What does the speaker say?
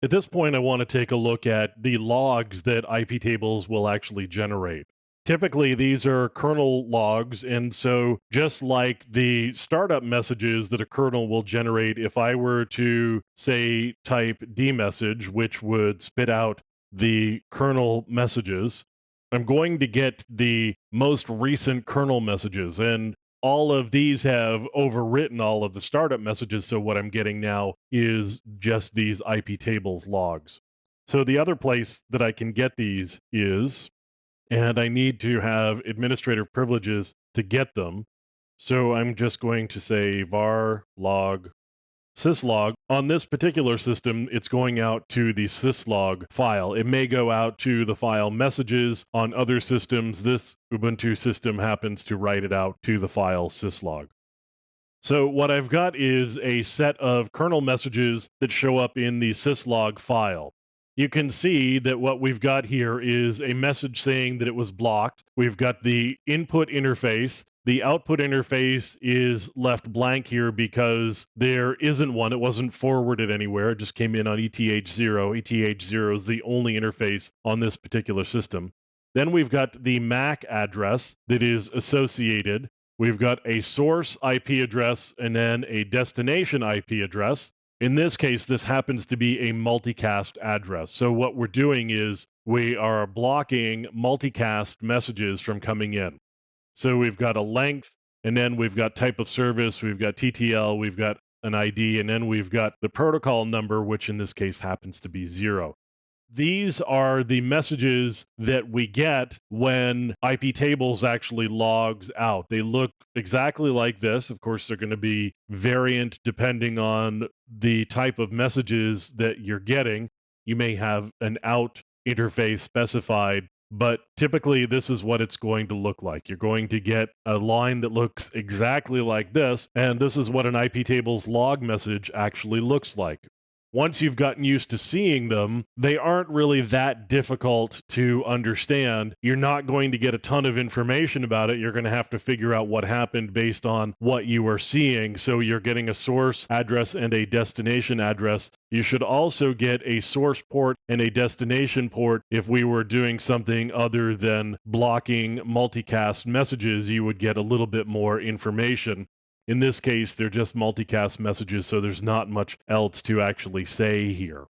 At this point, I want to take a look at the logs that iptables will actually generate. Typically, these are kernel logs, and so just like the startup messages that a kernel will generate, if I were to, say, type dmessage, which would spit out the kernel messages, I'm going to get the most recent kernel messages. And all of these have overwritten all of the startup messages. So what I'm getting now is just these iptables logs. So the other place that I can get these is, and I need to have administrative privileges to get them. So I'm just going to say var log syslog. On this particular system, it's going out to the syslog file. It may go out to the file messages. On other systems, this Ubuntu system happens to write it out to the file syslog. So what I've got is a set of kernel messages that show up in the syslog file. You can see that what we've got here is a message saying that it was blocked. We've got the input interface. The output interface is left blank here because there isn't one. It wasn't forwarded anywhere. It just came in on ETH0. ETH0 is the only interface on this particular system. Then we've got the MAC address that is associated. We've got a source IP address and then a destination IP address. In this case, this happens to be a multicast address. So what we're doing is we are blocking multicast messages from coming in. So we've got a length, and then we've got type of service, we've got TTL, we've got an ID, and then we've got the protocol number, which in this case happens to be 0. These are the messages that we get when iptables actually logs out. They look exactly like this. Of course, they're going to be variant depending on the type of messages that you're getting. You may have an out interface specified, but typically this is what it's going to look like. You're going to get a line that looks exactly like this, and this is what an iptables log message actually looks like. Once you've gotten used to seeing them, they aren't really that difficult to understand. You're not going to get a ton of information about it. You're going to have to figure out what happened based on what you are seeing. So you're getting a source address and a destination address. You should also get a source port and a destination port. If we were doing something other than blocking multicast messages, you would get a little bit more information. In this case, they're just multicast messages, so there's not much else to actually say here.